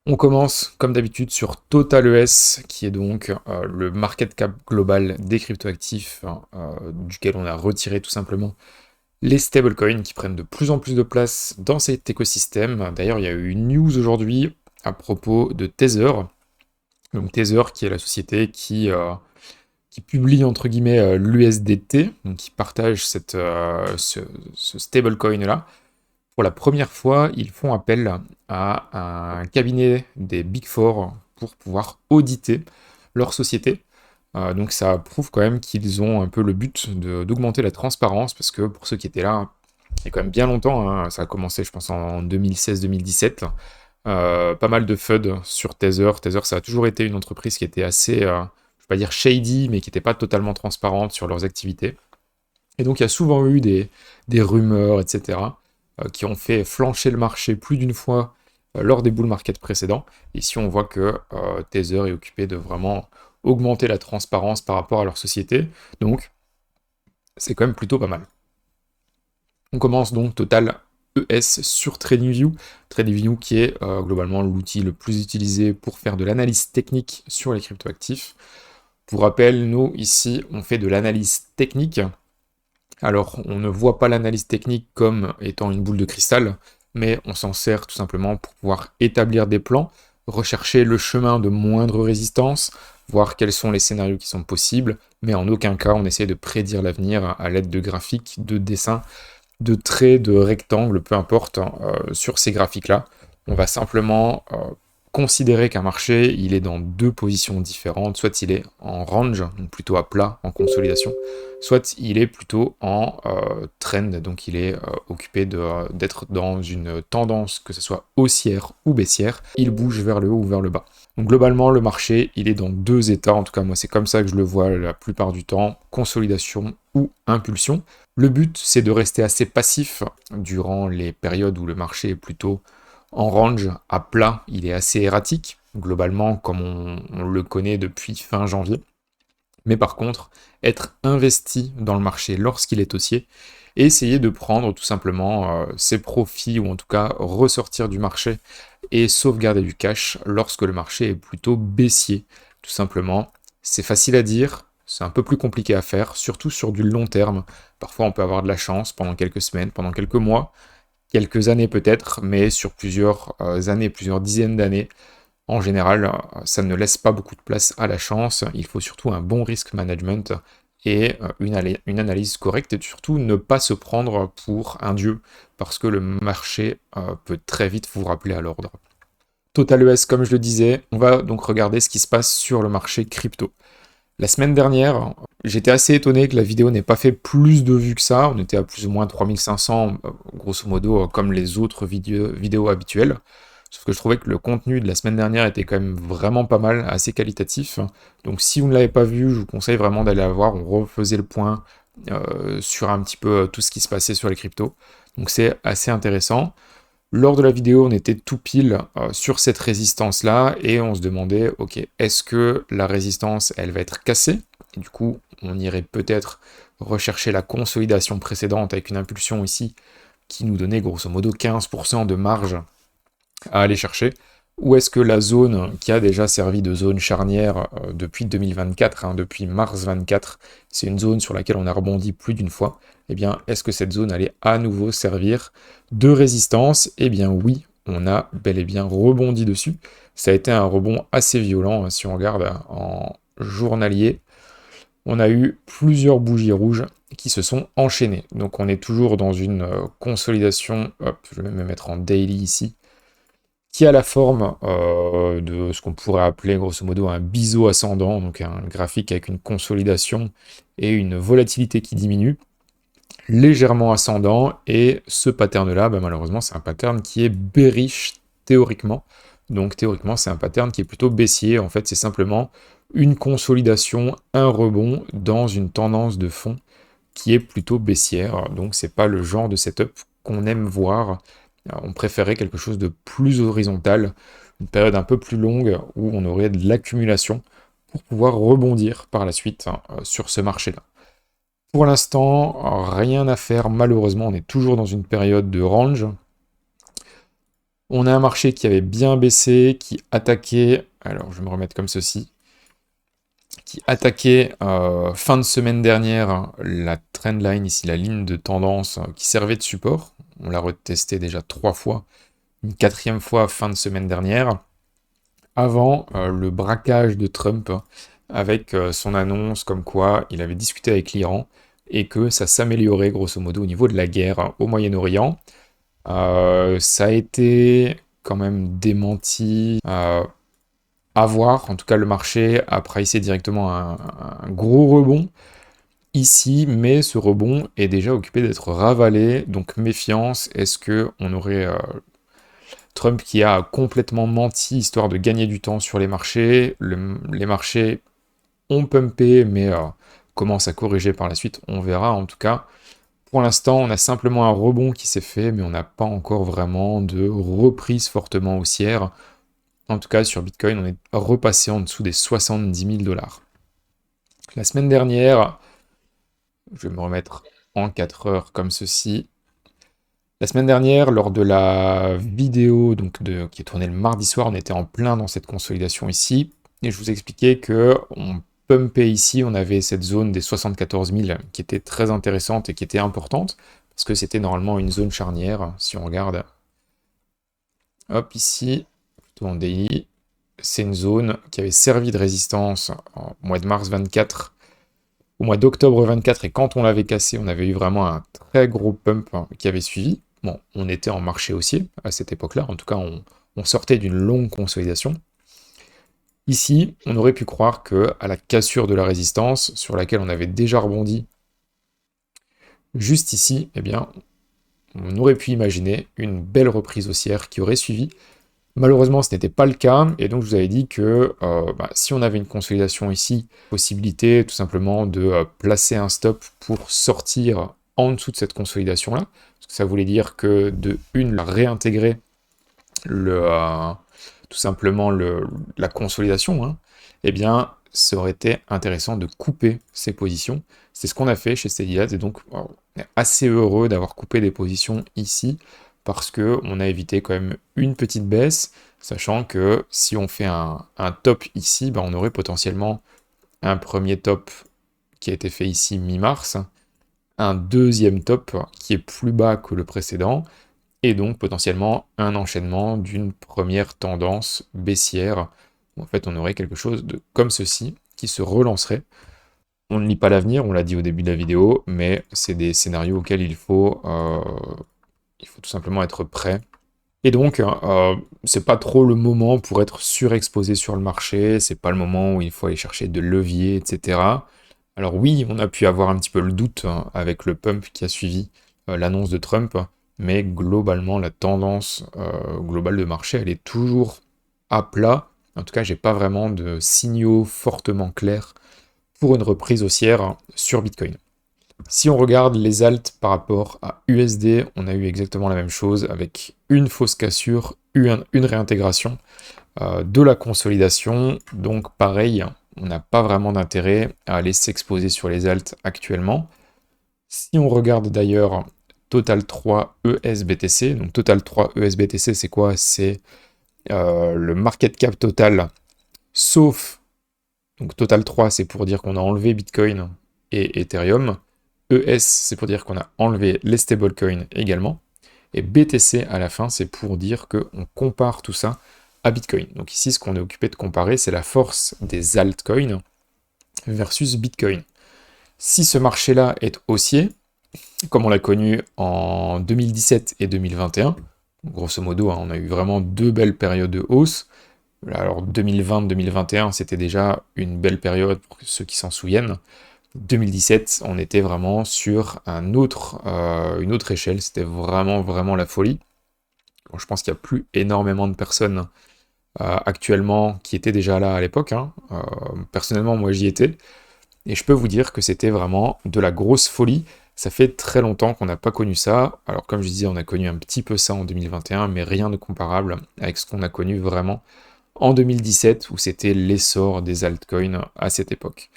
On commence comme d'habitude sur TotalES, qui est donc le market cap global des cryptoactifs, duquel on a retiré tout simplement les stablecoins qui prennent de plus en plus de place dans cet écosystème. D'ailleurs, il y a eu une news aujourd'hui à propos de Tether. Donc Tether, qui est la société qui publie entre guillemets l'USDT, donc qui partage ce stablecoin-là. Pour la première fois, ils font appel à un cabinet des Big Four pour pouvoir auditer leur société. Donc ça prouve quand même qu'ils ont un peu le but d'augmenter la transparence, parce que pour ceux qui étaient là, il y a quand même bien longtemps, hein, ça a commencé je pense en 2016-2017, pas mal de FUD sur Tether. Tether, ça a toujours été une entreprise qui était assez, je vais pas dire shady, mais qui n'était pas totalement transparente sur leurs activités. Et donc il y a souvent eu des rumeurs, etc., qui ont fait flancher le marché plus d'une fois lors des bull markets précédents. Ici, on voit que Tether est occupé de vraiment augmenter la transparence par rapport à leur société. Donc, c'est quand même plutôt pas mal. On commence donc Total ES sur TradingView. TradingView qui est globalement l'outil le plus utilisé pour faire de l'analyse technique sur les cryptoactifs. Pour rappel, nous, ici, on fait de l'analyse technique. Alors, on ne voit pas l'analyse technique comme étant une boule de cristal, mais on s'en sert tout simplement pour pouvoir établir des plans, rechercher le chemin de moindre résistance, voir quels sont les scénarios qui sont possibles, mais en aucun cas on essaie de prédire l'avenir à l'aide de graphiques, de dessins, de traits, de rectangles, peu importe, sur ces graphiques-là. On va simplement considérer qu'un marché, il est dans deux positions différentes, soit il est en range, donc plutôt à plat, en consolidation, soit il est plutôt en trend, donc il est occupé d'être dans une tendance, que ce soit haussière ou baissière, il bouge vers le haut ou vers le bas. Donc globalement, le marché, il est dans deux états, en tout cas moi c'est comme ça que je le vois la plupart du temps, consolidation ou impulsion. Le but, c'est de rester assez passif durant les périodes où le marché est plutôt en range, à plat, il est assez erratique, globalement, comme on le connaît depuis fin janvier. Mais par contre, être investi dans le marché lorsqu'il est haussier, et essayer de prendre tout simplement ses profits, ou en tout cas ressortir du marché, et sauvegarder du cash lorsque le marché est plutôt baissier, tout simplement. C'est facile à dire, c'est un peu plus compliqué à faire, surtout sur du long terme. Parfois on peut avoir de la chance pendant quelques semaines, pendant quelques mois, quelques années peut-être, mais sur plusieurs années, plusieurs dizaines d'années, en général, ça ne laisse pas beaucoup de place à la chance. Il faut surtout un bon risk management et une analyse correcte, et surtout ne pas se prendre pour un dieu, parce que le marché peut très vite vous rappeler à l'ordre. TotalES, comme je le disais, on va donc regarder ce qui se passe sur le marché crypto. La semaine dernière, j'étais assez étonné que la vidéo n'ait pas fait plus de vues que ça. On était à plus ou moins 3500, grosso modo, comme les autres vidéos habituelles. Sauf que je trouvais que le contenu de la semaine dernière était quand même vraiment pas mal, assez qualitatif. Donc si vous ne l'avez pas vu, je vous conseille vraiment d'aller la voir. On refaisait le point sur un petit peu tout ce qui se passait sur les cryptos. Donc c'est assez intéressant. Lors de la vidéo, on était tout pile sur cette résistance-là, et on se demandait, ok, est-ce que la résistance, elle va être cassée? Et du coup, on irait peut-être rechercher la consolidation précédente avec une impulsion ici qui nous donnait grosso modo 15% de marge à aller chercher. Ou est-ce que la zone qui a déjà servi de zone charnière depuis 2024, hein, depuis mars 24, c'est une zone sur laquelle on a rebondi plus d'une fois, eh bien, est-ce que cette zone allait à nouveau servir de résistance? Eh bien oui, on a bel et bien rebondi dessus. Ça a été un rebond assez violent, hein, si on regarde en journalier. On a eu plusieurs bougies rouges qui se sont enchaînées. Donc on est toujours dans une consolidation, hop, je vais me mettre en daily ici, qui a la forme de ce qu'on pourrait appeler grosso modo un biseau ascendant, donc un graphique avec une consolidation et une volatilité qui diminue, légèrement ascendant, et ce pattern-là, bah, malheureusement, c'est un pattern qui est bearish théoriquement. Donc théoriquement, c'est un pattern qui est plutôt baissier. En fait, c'est simplement une consolidation, un rebond dans une tendance de fond qui est plutôt baissière. Donc c'est pas le genre de setup qu'on aime voir. On préférait quelque chose de plus horizontal, une période un peu plus longue où on aurait de l'accumulation pour pouvoir rebondir par la suite sur ce marché-là. Pour l'instant, rien à faire, malheureusement, on est toujours dans une période de range. On a un marché qui avait bien baissé, qui attaquait, alors je vais me remettre comme ceci, qui attaquait fin de semaine dernière la trendline, ici la ligne de tendance qui servait de support. On l'a retesté déjà 3 fois, une 4e fois fin de semaine dernière, avant le braquage de Trump avec son annonce comme quoi il avait discuté avec l'Iran et que ça s'améliorait grosso modo au niveau de la guerre au Moyen-Orient. Ça a été quand même démenti. À voir, en tout cas le marché a pricé directement un gros rebond ici, mais ce rebond est déjà occupé d'être ravalé, donc méfiance. Est-ce que on aurait Trump qui a complètement menti histoire de gagner du temps sur les marchés? Les marchés ont pumpé, mais commencent à corriger par la suite, on verra. En tout cas, pour l'instant, on a simplement un rebond qui s'est fait, mais on n'a pas encore vraiment de reprise fortement haussière. En tout cas, sur Bitcoin, on est repassé en dessous des 70 000 $. La semaine dernière, je vais me remettre en 4 heures comme ceci. La semaine dernière, lors de la vidéo qui est tournée le mardi soir, on était en plein dans cette consolidation ici. Et je vous expliquais que on pumpait ici, on avait cette zone des 74 000 qui était très intéressante et qui était importante, parce que c'était normalement une zone charnière. Si on regarde, hop, ici, plutôt en daily, c'est une zone qui avait servi de résistance au mois de mars 24, au mois d'octobre 24, et quand on l'avait cassé, on avait eu vraiment un très gros pump qui avait suivi. Bon, on était en marché haussier à cette époque-là, en tout cas on sortait d'une longue consolidation. Ici, on aurait pu croire que à la cassure de la résistance, sur laquelle on avait déjà rebondi, juste ici, eh bien, on aurait pu imaginer une belle reprise haussière qui aurait suivi. Malheureusement, ce n'était pas le cas, et donc je vous avais dit que si on avait une consolidation ici, possibilité tout simplement de placer un stop pour sortir en dessous de cette consolidation-là, parce que ça voulait dire que de une, réintégrer tout simplement la consolidation, hein, eh bien, ça aurait été intéressant de couper ces positions. C'est ce qu'on a fait chez Steady Ads, et donc on est assez heureux d'avoir coupé des positions ici, parce qu'on a évité quand même une petite baisse, sachant que si on fait un top ici, on aurait potentiellement un premier top qui a été fait ici mi-mars, un deuxième top qui est plus bas que le précédent, et donc potentiellement un enchaînement d'une première tendance baissière. En fait, on aurait quelque chose de comme ceci qui se relancerait. On ne lit pas l'avenir, on l'a dit au début de la vidéo, mais c'est des scénarios auxquels il faut tout simplement être prêt. Et donc, c'est pas trop le moment pour être surexposé sur le marché, c'est pas le moment où il faut aller chercher de levier, etc. Alors oui, on a pu avoir un petit peu le doute avec le pump qui a suivi l'annonce de Trump, mais globalement, la tendance globale de marché, elle est toujours à plat. En tout cas, j'ai pas vraiment de signaux fortement clairs pour une reprise haussière sur Bitcoin. Si on regarde les alts par rapport à USD, on a eu exactement la même chose avec une fausse cassure, une réintégration de la consolidation. Donc pareil, on n'a pas vraiment d'intérêt à aller s'exposer sur les alts actuellement. Si on regarde d'ailleurs Total 3 ESBTC, donc Total 3 ESBTC c'est quoi? C'est le market cap total, sauf, donc Total 3 c'est pour dire qu'on a enlevé Bitcoin et Ethereum, ES, c'est pour dire qu'on a enlevé les stablecoins également. Et BTC à la fin, c'est pour dire qu'on compare tout ça à Bitcoin. Donc ici, ce qu'on est occupé de comparer, c'est la force des altcoins versus Bitcoin. Si ce marché-là est haussier, comme on l'a connu en 2017 et 2021, grosso modo, on a eu vraiment deux belles périodes de hausse. Alors 2020-2021, c'était déjà une belle période pour ceux qui s'en souviennent. 2017, on était vraiment sur une autre échelle, c'était vraiment la folie. Bon, je pense qu'il n'y a plus énormément de personnes actuellement qui étaient déjà là à l'époque, hein. Personnellement, moi j'y étais, et je peux vous dire que c'était vraiment de la grosse folie. Ça fait très longtemps qu'on n'a pas connu ça. Alors comme je disais, on a connu un petit peu ça en 2021, mais rien de comparable avec ce qu'on a connu vraiment en 2017, où c'était l'essor des altcoins à cette époque.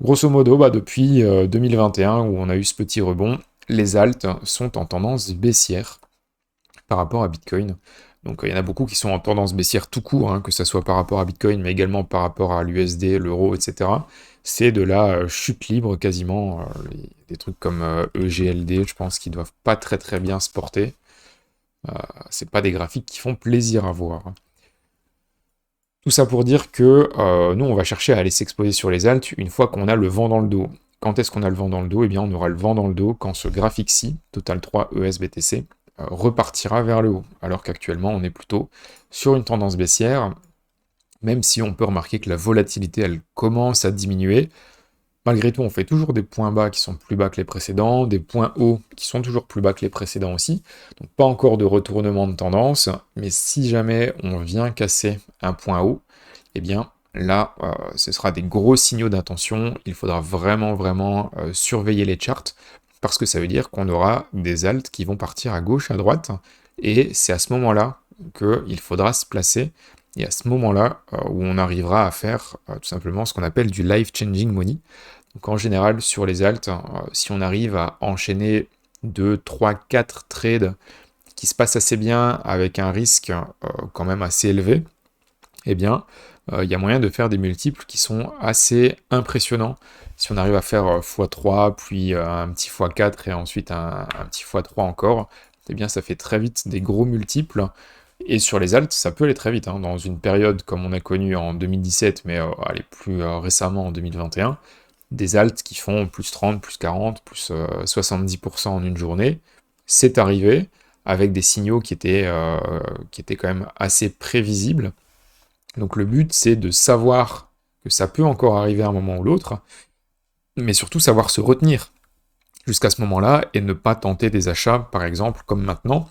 Grosso modo, depuis 2021 où on a eu ce petit rebond, les alts sont en tendance baissière par rapport à Bitcoin. Donc il y en a beaucoup qui sont en tendance baissière tout court, hein, que ce soit par rapport à Bitcoin, mais également par rapport à l'USD, l'euro, etc. C'est de la chute libre quasiment. Des trucs comme EGLD, je pense qu'ils doivent pas très très bien se porter. C'est pas des graphiques qui font plaisir à voir. Tout ça pour dire que nous, on va chercher à aller s'exposer sur les alts une fois qu'on a le vent dans le dos. Quand est-ce qu'on a le vent dans le dos? Eh bien, on aura le vent dans le dos quand ce graphique-ci, Total 3 ES-BTC, repartira vers le haut. Alors qu'actuellement, on est plutôt sur une tendance baissière, même si on peut remarquer que la volatilité, elle commence à diminuer. Malgré tout, on fait toujours des points bas qui sont plus bas que les précédents, des points hauts qui sont toujours plus bas que les précédents aussi. Donc pas encore de retournement de tendance, mais si jamais on vient casser un point haut, eh bien là, ce sera des gros signaux d'intention. Il faudra vraiment, vraiment surveiller les charts, parce que ça veut dire qu'on aura des alts qui vont partir à gauche, à droite, et c'est à ce moment-là qu'il faudra se placer, et à ce moment-là où on arrivera à faire tout simplement ce qu'on appelle du life-changing money. Donc en général, sur les alts, si on arrive à enchaîner 2, 3, 4 trades qui se passent assez bien avec un risque quand même assez élevé, eh bien, il y a moyen de faire des multiples qui sont assez impressionnants. Si on arrive à faire x3, puis un petit x4 et ensuite un petit x3 encore, eh bien ça fait très vite des gros multiples. Et sur les alts, ça peut aller très vite, hein. Dans une période comme on a connu en 2017, mais allez, plus récemment en 2021, des alts qui font plus 30, plus 40, plus 70% en une journée, c'est arrivé avec des signaux qui étaient quand même assez prévisibles. Donc le but, c'est de savoir que ça peut encore arriver à un moment ou l'autre, mais surtout savoir se retenir jusqu'à ce moment-là et ne pas tenter des achats, par exemple, comme maintenant,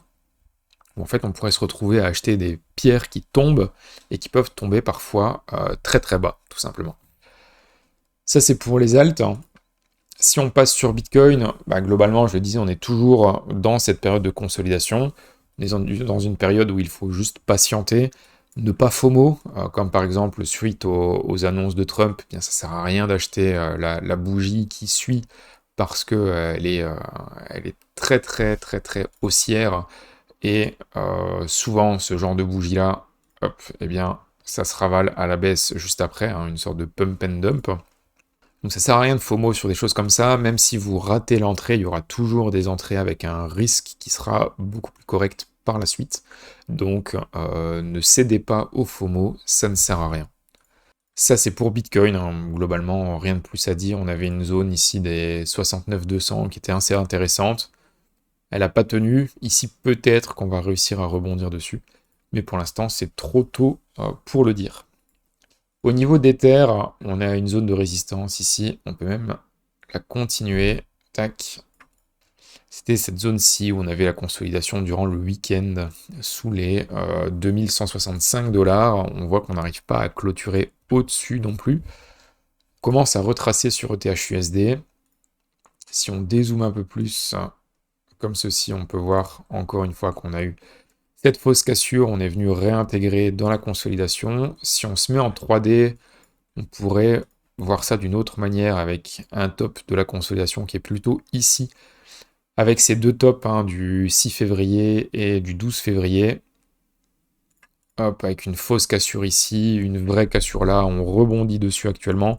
où en fait on pourrait se retrouver à acheter des pierres qui tombent et qui peuvent tomber parfois très très bas, tout simplement. Ça, c'est pour les alts. Si on passe sur Bitcoin, globalement, je le disais, on est toujours dans cette période de consolidation. On est dans une période où il faut juste patienter, ne pas FOMO, comme par exemple suite aux annonces de Trump, eh bien ça sert à rien d'acheter la bougie qui suit parce que elle est très très très très haussière et souvent ce genre de bougie-là, hop, eh bien ça se ravale à la baisse juste après, hein, une sorte de pump and dump. Donc ça sert à rien de FOMO sur des choses comme ça, même si vous ratez l'entrée, il y aura toujours des entrées avec un risque qui sera beaucoup plus correct par la suite. Donc ne cédez pas au FOMO, ça ne sert à rien. Ça c'est pour Bitcoin, hein. Globalement rien de plus à dire, on avait une zone ici des 69-200 qui était assez intéressante. Elle n'a pas tenu, ici peut-être qu'on va réussir à rebondir dessus, mais pour l'instant c'est trop tôt pour le dire. Au niveau d'Ether, on a une zone de résistance ici, on peut même la continuer. Tac. C'était cette zone-ci où on avait la consolidation durant le week-end sous les 2165 $. On voit qu'on n'arrive pas à clôturer au-dessus non plus. On commence à retracer sur ETH-USD. Si on dézoome un peu plus, comme ceci, on peut voir encore une fois qu'on a eu cette fausse cassure, on est venu réintégrer dans la consolidation. Si on se met en 3D, on pourrait voir ça d'une autre manière avec un top de la consolidation qui est plutôt ici, avec ces deux tops, hein, du 6 février et du 12 février. Hop, avec une fausse cassure ici, une vraie cassure là, on rebondit dessus actuellement.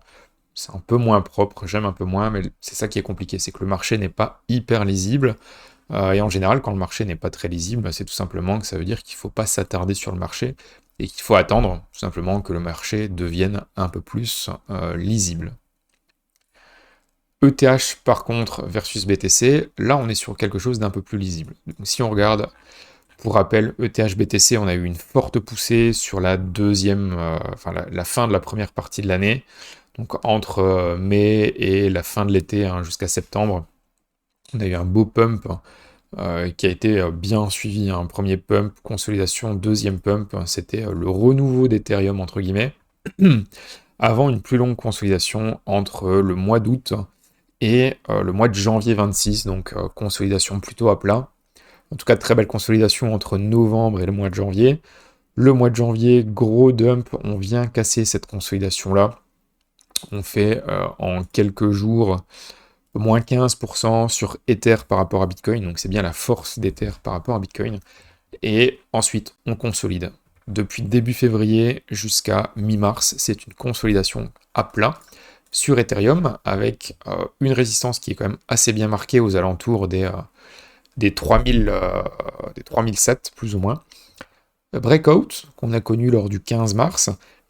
C'est un peu moins propre, j'aime un peu moins, mais c'est ça qui est compliqué, c'est que le marché n'est pas hyper lisible. Et en général, quand le marché n'est pas très lisible, c'est tout simplement que ça veut dire qu'il ne faut pas s'attarder sur le marché et qu'il faut attendre tout simplement que le marché devienne un peu plus lisible. ETH par contre versus BTC, là on est sur quelque chose d'un peu plus lisible. Donc, si on regarde, pour rappel, ETH BTC, on a eu une forte poussée sur la deuxième, la fin de la première partie de l'année, donc entre mai et la fin de l'été, hein, jusqu'à septembre. On a eu un beau pump qui a été bien suivi, un premier pump, consolidation, deuxième pump, c'était le renouveau d'Ethereum entre guillemets, avant une plus longue consolidation entre le mois d'août et le mois de janvier 26, donc consolidation plutôt à plat. En tout cas, très belle consolidation entre novembre et le mois de janvier. Le mois de janvier, gros dump, on vient casser cette consolidation-là. On fait en quelques jours moins 15% sur Ether par rapport à Bitcoin, donc c'est bien la force d'Ether par rapport à Bitcoin. Et ensuite, on consolide. Depuis début février jusqu'à mi-mars, c'est une consolidation à plat sur Ethereum, avec une résistance qui est quand même assez bien marquée aux alentours des 3000, des 3007 plus ou moins. Breakout qu'on a connu lors du 15 mars,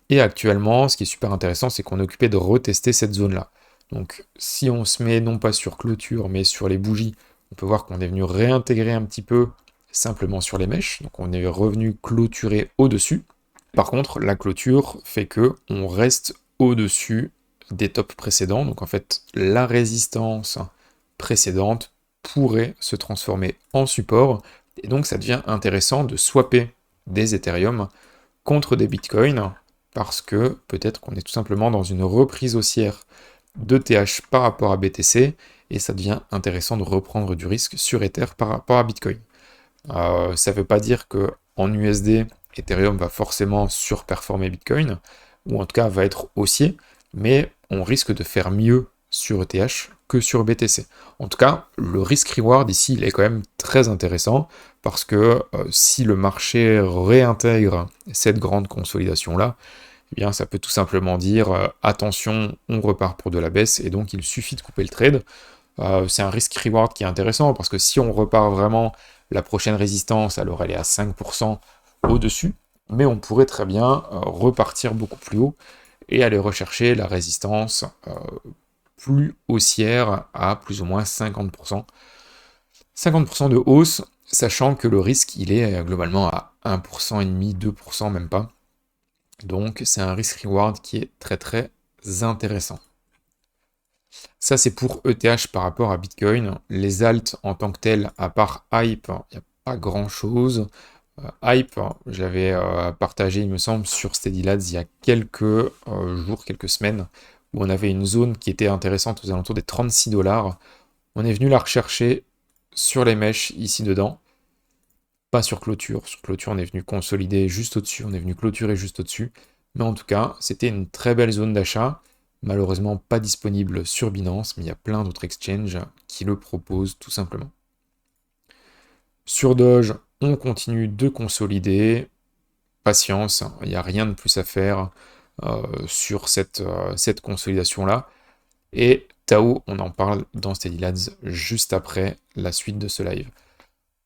et actuellement, ce qui est super intéressant, c'est qu'on est occupé de retester cette zone-là. Donc si on se met non pas sur clôture, mais sur les bougies, on peut voir qu'on est venu réintégrer un petit peu simplement sur les mèches, donc on est revenu clôturer au-dessus. Par contre, la clôture fait que on reste au-dessus des tops précédents, donc en fait, la résistance précédente pourrait se transformer en support, et donc ça devient intéressant de swapper des Ethereum contre des Bitcoins, parce que peut-être qu'on est tout simplement dans une reprise haussière d'ETH par rapport à BTC, et ça devient intéressant de reprendre du risque sur Ether par rapport à Bitcoin. Ça ne veut pas dire que en USD, Ethereum va forcément surperformer Bitcoin, ou en tout cas va être haussier, mais on risque de faire mieux sur ETH que sur BTC. En tout cas, le risk-reward ici, il est quand même très intéressant, parce que si le marché réintègre cette grande consolidation-là, eh bien ça peut tout simplement dire attention, on repart pour de la baisse, et donc il suffit de couper le trade. C'est un risk-reward qui est intéressant, parce que si on repart vraiment, la prochaine résistance, alors elle est à 5% au-dessus, mais on pourrait très bien repartir beaucoup plus haut et aller rechercher la résistance plus haussière à plus ou moins 50%. 50% de hausse, sachant que le risque, il est globalement à 1,5%, 2%, même pas. Donc c'est un risk-reward qui est très très intéressant. Ça, c'est pour ETH par rapport à Bitcoin. Les alts en tant que tels, à part Hype, il n'y a pas grand-chose. Hype, j'avais partagé, il me semble, sur Steady Lads il y a quelques jours, quelques semaines, où on avait une zone qui était intéressante aux alentours des 36$. On est venu la rechercher sur les mèches ici dedans, pas sur clôture. Sur clôture, on est venu consolider juste au-dessus, on est venu clôturer juste au-dessus. Mais en tout cas, c'était une très belle zone d'achat. Malheureusement pas disponible sur Binance, mais il y a plein d'autres exchanges qui le proposent tout simplement. Sur Doge, on continue de consolider. Patience, il n'y a rien de plus à faire sur cette consolidation-là. Et Tao, on en parle dans Steady Lads juste après la suite de ce live.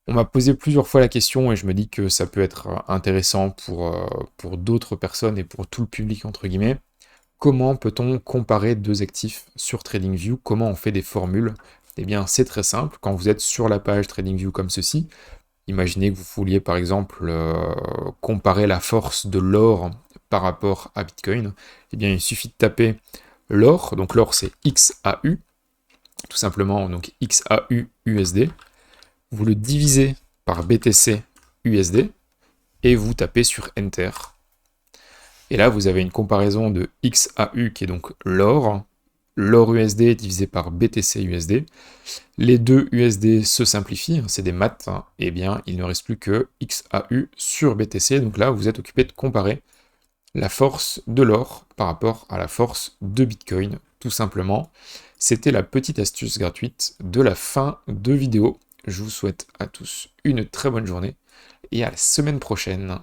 On m'a posé plusieurs fois la question et je me dis que ça peut être intéressant pour d'autres personnes et pour tout le public, entre guillemets. Comment peut-on comparer deux actifs sur TradingView? Comment on fait des formules? Eh bien, c'est très simple. Quand vous êtes sur la page TradingView comme ceci, imaginez que vous vouliez par exemple comparer la force de l'or par rapport à Bitcoin. Eh bien, il suffit de taper l'or. Donc l'or, c'est XAU, tout simplement. Donc XAU USD. Vous le divisez par BTC USD et vous tapez sur Enter. Et là, vous avez une comparaison de XAU qui est donc l'or USD divisé par BTC USD. Les deux USD se simplifient, c'est des maths, et bien il ne reste plus que XAU sur BTC. Donc là, vous êtes occupé de comparer la force de l'or par rapport à la force de Bitcoin, tout simplement. C'était la petite astuce gratuite de la fin de vidéo. Je vous souhaite à tous une très bonne journée et à la semaine prochaine.